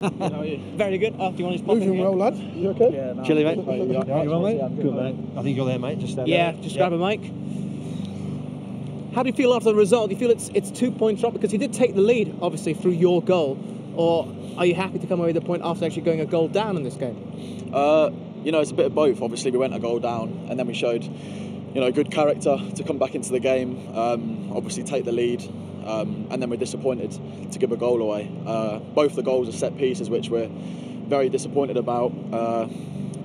How are you? Very good. Do you want to just pop in Moving here? well, lad. You okay? Yeah, no, Chilly, mate? you all right? You well, mate? Yeah, I'm Good, mate. I think you're there, mate. Just stand Yeah, there. just grab a mic. How do you feel after the result? Do you feel it's 2 points drop? Because you did take the lead, obviously, through your goal. Or are you happy to come away with a point after actually going a goal down in this game? You know, it's a bit of both. Obviously, we went a goal down, and then we showed, you know, good character to come back into the game. Obviously, take the lead, and then we're disappointed to give a goal away. Both the goals are set pieces, which we're very disappointed about.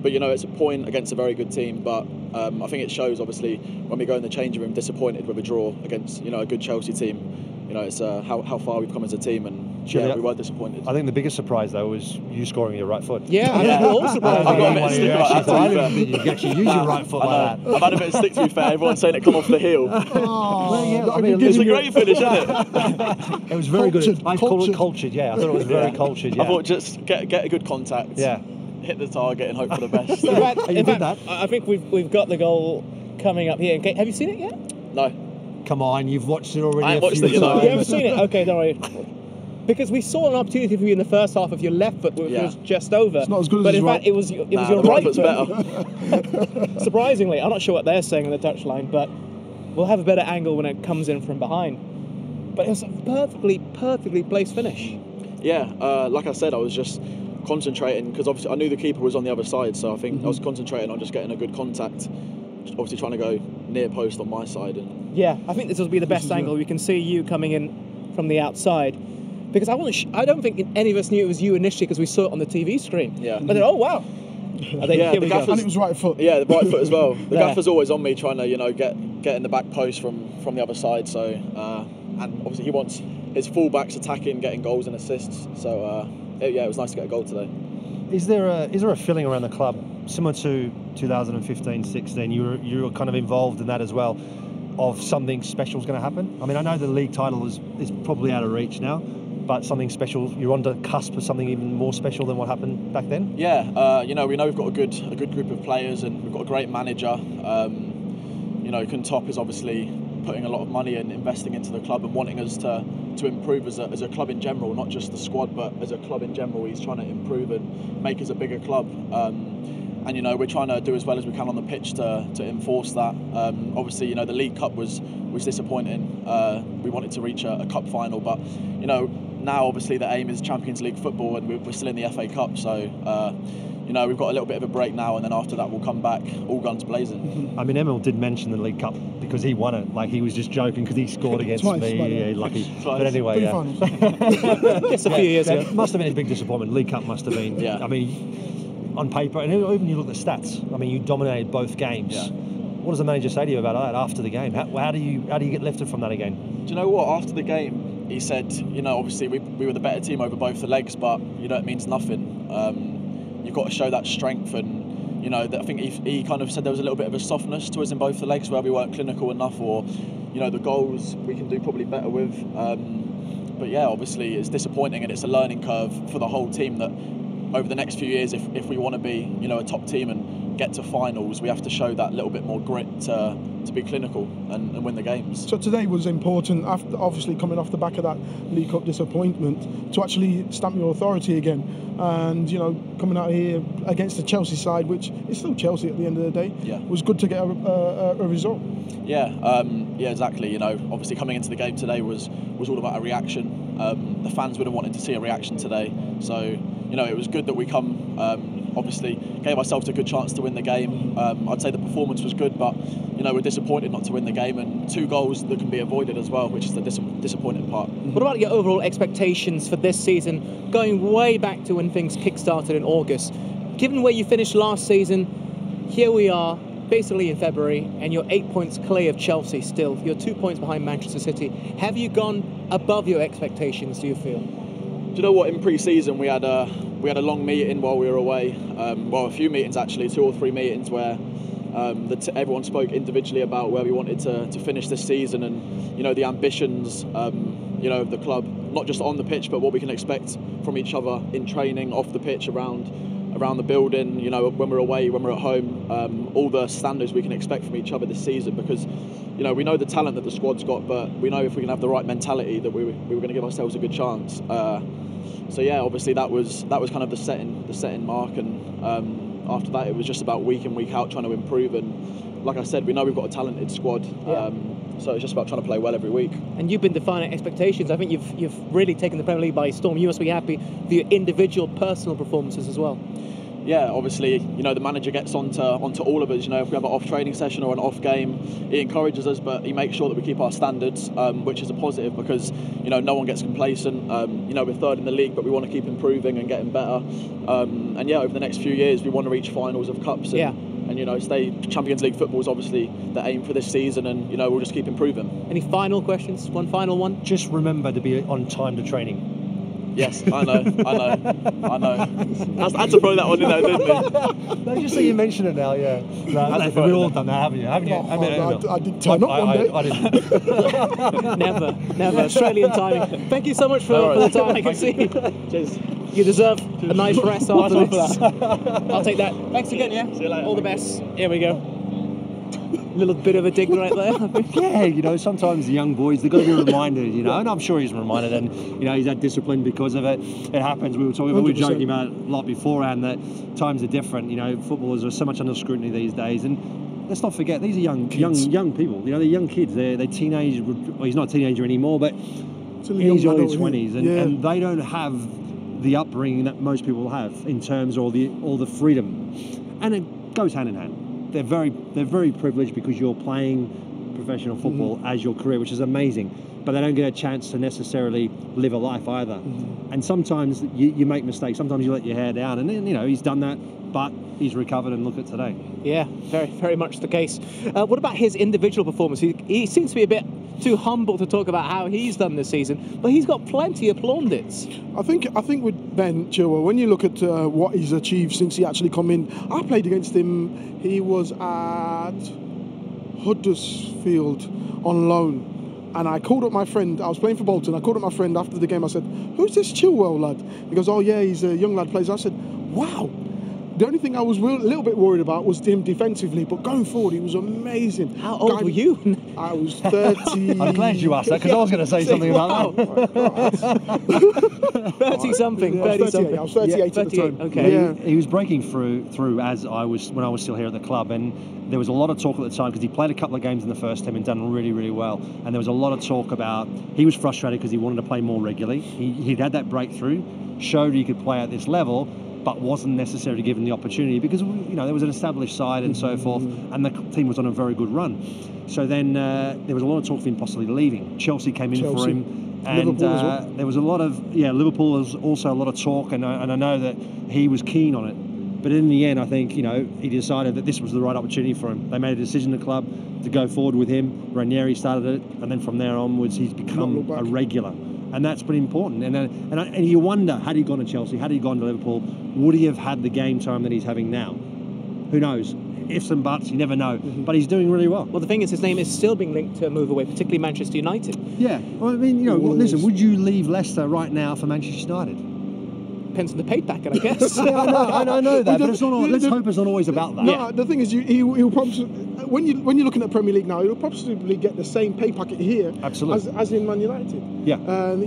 But you know, it's a point against a very good team. But I think it shows, obviously, when we go in the changing room disappointed with a draw against, you know, a good Chelsea team. You know, it's how far we've come as a team, and yeah, we were disappointed. I think the biggest surprise, though, was you scoring your right foot. Yeah, I think we're all surprised. I've got a bit of stick like that, I to be didn't think you could actually use your right foot like that. I've had a bit of stick, to be fair. Everyone's saying it come off the heel. Well, yeah, I mean, It's a great finish, isn't it? it was very Cultured, good. I call it cultured, yeah. I thought it was very cultured, yeah. I thought just get a good contact, hit the target and hope for the best. In fact, I think we've got the goal coming up here. Have you seen it yet? No. Come on, you've watched it already. I haven't watched it, you know. You haven't seen it? Okay, don't worry. Because we saw an opportunity for you in the first half of your left foot, which was just over. It's not as good as but his in fact, right. it was your right foot's foot. better. Surprisingly, I'm not sure what they're saying on the touchline, but we'll have a better angle when it comes in from behind. But it was a perfectly placed finish. Yeah, like I said, I was just concentrating because obviously I knew the keeper was on the other side, so I think I was concentrating on just getting a good contact. Obviously trying to go near post on my side. And yeah, I think this will be the best angle. We can see you coming in from the outside. Because I don't think any of us knew it was you initially because we saw it on the TV screen. Yeah. But then, oh wow. Yeah, And it was right foot. Yeah, the right foot as well. The gaffer's always on me trying to, you know, get in the back post from the other side. So and obviously he wants his full-backs attacking, getting goals and assists. So yeah, it was nice to get a goal today. Is there a feeling around the club similar to 2015-16? You were kind of involved in that as well, of something special is going to happen? I mean, I know the league title is probably out of reach now, but something special, you're on the cusp of something even more special than what happened back then? Yeah, you know, we know we've got a good group of players and we've got a great manager. You know, Kuntop is obviously putting a lot of money and investing into the club and wanting us to improve as a club in general, not just the squad, but as a club in general. He's trying to improve and make us a bigger club. And you know, we're trying to do as well as we can on the pitch to enforce that. Obviously, you know, the League Cup was disappointing. We wanted to reach a cup final, but you know, now obviously the aim is Champions League football, and we're still in the FA Cup. So you know, we've got a little bit of a break now, and then after that we'll come back all guns blazing. I mean, Emil did mention the League Cup because he won it. Like, he was just joking because he scored against me. Yeah, lucky. But anyway, Just a few years ago. It must have been a big disappointment. League Cup must have been. Yeah. I mean, on paper, and even you look at the stats. I mean, you dominated both games. Yeah. What does the manager say to you about that after the game? How do you get lifted from that again? Do you know what? After the game, he said, you know, obviously we were the better team over both the legs, but you know, it means nothing. You've got to show that strength, and you know, I think he kind of said there was a little bit of a softness to us in both the legs where we weren't clinical enough, or you know, the goals we can do probably better with. But yeah, obviously it's disappointing, and it's a learning curve for the whole team that over the next few years, if we want to be, you know, a top team and get to finals, we have to show that little bit more grit to be clinical and win the games. So today was important, after obviously coming off the back of that League Cup disappointment, to actually stamp your authority again, and you know, coming out here against the Chelsea side, which is still Chelsea at the end of the day. Yeah. Was good to get a result. Yeah, exactly. You know, obviously coming into the game today was all about a reaction. The fans would have wanted to see a reaction today, so you know, it was good that we come. Obviously, gave ourselves a good chance to win the game. I'd say the performance was good, but you know, we're disappointed not to win the game, and 2 goals that can be avoided as well, which is the disappointing part. What about your overall expectations for this season, going way back to when things kick-started in August? Given where you finished last season, here we are, basically in February, and you're 8 points clear of Chelsea still. You're 2 points behind Manchester City. Have you gone above your expectations, do you feel? Do you know what? In pre-season, we had a long meeting while we were away. Well, a few meetings actually, 2 or 3 meetings where everyone spoke individually about where we wanted to finish this season, and you know, the ambitions, you know, of the club, not just on the pitch, but what we can expect from each other in training, off the pitch, around the building. You know, when we're away, when we're at home, all the standards we can expect from each other this season, because you know, we know the talent that the squad's got, but we know if we can have the right mentality that we were going to give ourselves a good chance. So yeah, obviously that was kind of the setting mark, and after that it was just about week in, week out trying to improve. And like I said, we know we've got a talented squad. So it's just about trying to play well every week. And you've been defining expectations. I think you've really taken the Premier League by storm. You must be happy with your individual, personal performances as well. Yeah, obviously, the manager gets onto all of us. If we have an off training session or an off game, he encourages us, but he makes sure that we keep our standards, which is a positive, because no one gets complacent. We're third in the league, but we want to keep improving and getting better. And yeah, over the next few years, we want to reach finals of cups. And stay Champions League football is obviously the aim for this season, and we'll just keep improving. Any final questions? One final one. Just remember to be on time to training. Yes, I know. I had to throw that one in there, didn't we? No, just so you mention it now, yeah. No, we've all done that, haven't you? I did turn up one day. I didn't. Never. Australian timing. Thank you so much for the time. I can see. Cheers. You deserve a nice rest after this. I'll take that. Thanks again, yeah? See you later. All the best. Here we go. Little bit of a dig right there. Yeah, sometimes the young boys, they've got to be reminded, and I'm sure he's reminded, and, he's had discipline because of it. It happens. We were joking about it a lot beforehand, that times are different. Footballers are so much under scrutiny these days, and let's not forget, these are young people. They're young kids. They're teenage. Well, he's not a teenager anymore, but in his early 20s, and they don't have the upbringing that most people have in terms of all the freedom, and it goes hand in hand. They're very privileged because you're playing professional football as your career, which is amazing, but they don't get a chance to necessarily live a life either. And sometimes you make mistakes. Sometimes you let your hair down, and then he's done that, but he's recovered, and look at today. Yeah, very, very much the case. What about his individual performance? He seems to be a bit too humble to talk about how he's done this season, but he's got plenty of plaudits. I think with Ben Chilwell, when you look at what he's achieved since he actually come in, I played against him. He was at Huddersfield on loan, and I called up my friend. I was playing for Bolton. I called up my friend after the game. I said, "Who's this Chilwell lad?" He goes, "Oh yeah, he's a young lad plays." I said, "Wow." The only thing I was a little bit worried about was him defensively, but going forward, he was amazing. How old were you? I was 30. I'm glad you asked that, because I was going to say something about that. 30-something. I was 38 at the time. Okay. Yeah. He was breaking through when I was still here at the club, and there was a lot of talk at the time, because he played a couple of games in the first team and done really, really well. And there was a lot of talk about, he was frustrated because he wanted to play more regularly. He'd had that breakthrough, showed he could play at this level, but wasn't necessarily given the opportunity because there was an established side and so forth, and the team was on a very good run. So then there was a lot of talk of him possibly leaving. Chelsea came in for him, and Liverpool as well. there was a lot of Liverpool was also a lot of talk, and I know that he was keen on it. But in the end, I think he decided that this was the right opportunity for him. They made a decision, the club, to go forward with him. Ranieri started it, and then from there onwards, he's become a regular. And that's been important. And you wonder, had he gone to Chelsea, had he gone to Liverpool, would he have had the game time that he's having now? Who knows? Ifs and buts, you never know. But he's doing really well. Well, the thing is, his name is still being linked to a move away, particularly Manchester United. Yeah. Well, I mean, listen, would you leave Leicester right now for Manchester United? Depends on the pay packet, I guess. Yeah, I know that, but it's not. Let's hope it's not always about that. No, the thing is, he'll probably, when you're looking at Premier League now, he'll probably get the same pay packet here, absolutely, as in Man United. Yeah, and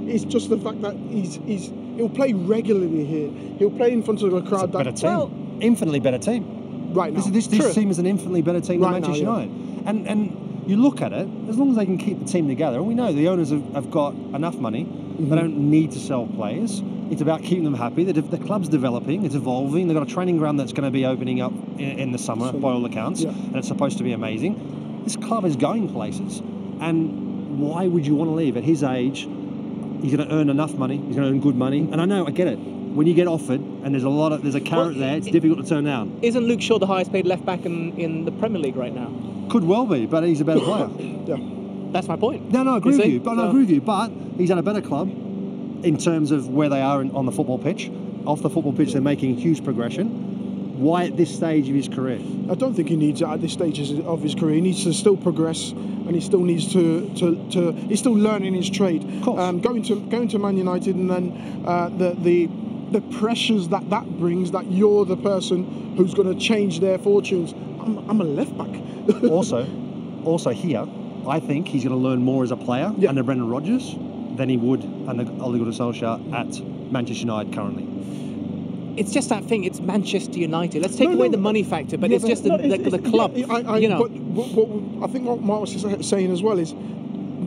it's just the fact that he'll play regularly here. He'll play in front of a crowd better team, infinitely better team. Right now, this team is an infinitely better team than Manchester United, and you look at it, as long as they can keep the team together, and we know the owners have got enough money, they don't need to sell players. It's about keeping them happy. The club's developing, it's evolving. They've got a training ground that's going to be opening up in the summer, by all accounts, and it's supposed to be amazing. This club is going places, and why would you want to leave? At his age, he's going to earn enough money, he's going to earn good money, and I get it. When you get offered, and there's a carrot there, it's difficult to turn down. Isn't Luke Shaw the highest paid left back in the Premier League right now? Could well be, but he's a better player. That's my point. No, I agree with you. But I agree with you. But he's at a better club in terms of where they are on the football pitch. Off the football pitch, they're making huge progression. Why at this stage of his career? I don't think he needs it at this stage of his career. He needs to still progress, and he still needs to he's still learning his trade. Of course. Going to Man United, and then the pressures that brings, that you're the person who's going to change their fortunes. I'm a left back. also here, I think he's going to learn more as a player under Brendan Rodgers. than he would under Ole Gunnar Solskjaer at Manchester United currently. It's just that thing. It's Manchester United. Let's take away the money factor, but it's just the club. Yeah, you know. But I think what Mark was saying as well is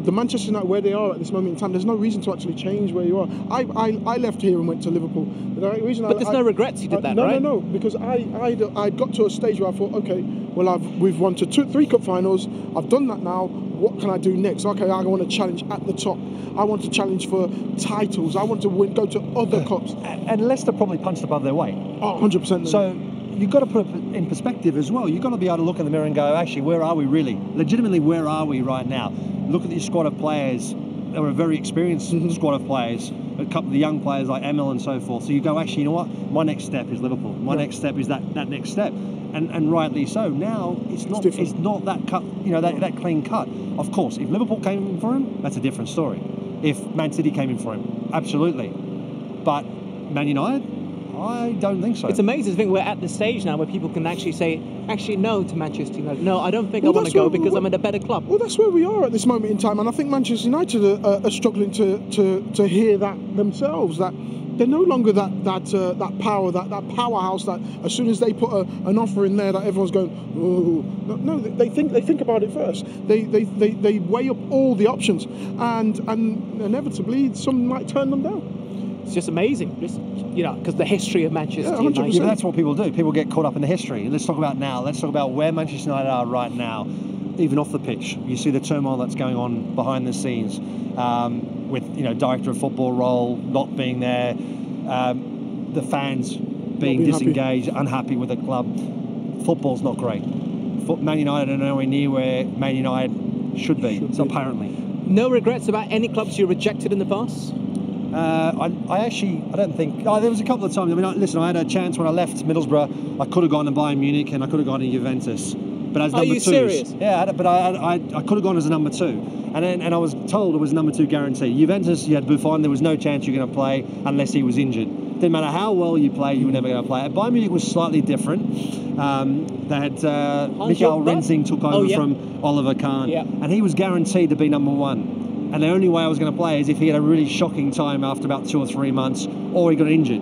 the Manchester United where they are at this moment in time. There's no reason to actually change where you are. I left here and went to Liverpool. The reason but there's no regrets you did that, right? No, because I got to a stage where I thought, okay, well we've won to 3 cup finals. I've done that now. What can I do next? Okay, I want to challenge at the top. I want to challenge for titles. I want to go to other cups. And Leicester probably punched above their weight. Oh, 100%. So you've got to put it in perspective as well. You've got to be able to look in the mirror and go, actually, where are we really? Legitimately, where are we right now? Look at your squad of players. They're a very experienced squad of players. A couple of the young players like Emil and so forth. So you go, actually, you know what? My next step is Liverpool. My next step is that next step. And rightly so. Now it's not that cut, that clean cut. Of course, if Liverpool came in for him, that's a different story. If Man City came in for him, absolutely. But Man United, I don't think so. It's amazing to think we're at the stage now where people can actually say, no to Manchester United. No, I don't think I want to go because I'm at a better club. Well, that's where we are at this moment in time, and I think Manchester United are struggling to hear that themselves. That they're no longer that power, that powerhouse. That as soon as they put an offer in there, that everyone's going, oh no. They think about it first. They weigh up all the options, and inevitably some might turn them down. It's just amazing, because the history of Manchester United. Yeah, that's what people do. People get caught up in the history. Let's talk about now. Let's talk about where Manchester United are right now, even off the pitch. You see the turmoil that's going on behind the scenes, with director of football role not being there, the fans being disengaged, unhappy with the club. Football's not great. Man United are nowhere near where Man United should be. Apparently. No regrets about any clubs you rejected in the past? I don't think. There was a couple of times. I mean, listen, I had a chance when I left Middlesbrough. I could have gone to Bayern Munich and I could have gone to Juventus. But as number 2. Are you serious? Yeah, but I could have gone as a number 2. And I was told it was number 2 guarantee. Juventus, you had Buffon. There was no chance you're going to play unless he was injured. Didn't matter how well you played, you were never going to play. At Bayern Munich was slightly different. They had Michael Rensing took over from Oliver Kahn. Yeah. And he was guaranteed to be number 1. And the only way I was going to play is if he had a really shocking time after about 2 or 3 months, or he got injured.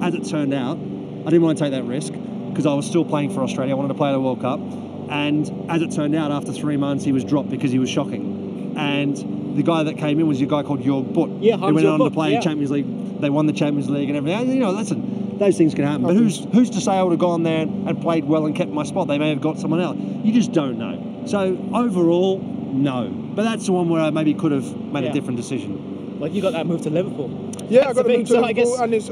As it turned out, I didn't want to take that risk because I was still playing for Australia. I wanted to play at the World Cup. And as it turned out, after 3 months, he was dropped because he was shocking. And the guy that came in was a guy called Jörg Butt. Yeah, who went on to play in Champions League. They won the Champions League and everything. Listen, those things can happen. But who's to say I would have gone there and played well and kept my spot? They may have got someone else. You just don't know. So overall, no. But that's the one where I maybe could have made a different decision. Well, you got that move to Liverpool. Yeah, I got to move to Liverpool, and it's,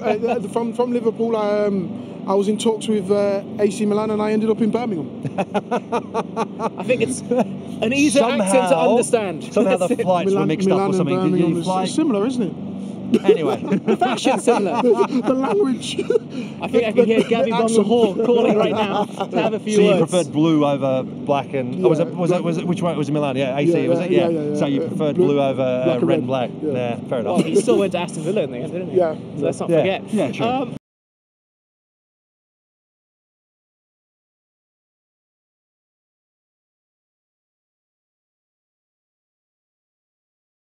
from Liverpool, I was in talks with AC Milan, and I ended up in Birmingham. I think it's an easier accent to understand. Somehow the flights were mixed up or something. Did you fly? It's similar, isn't it? Anyway, fashion similar. The language. I think I can hear Gabby Bonga calling right now to have a few words. So you preferred blue over black and was it which one was it Milan? Yeah, AC was it? Yeah. So you preferred blue over red and black. Yeah, fair enough. Well, he still went to Aston Villa in the end, didn't he? Yeah. So let's not forget. Yeah, true.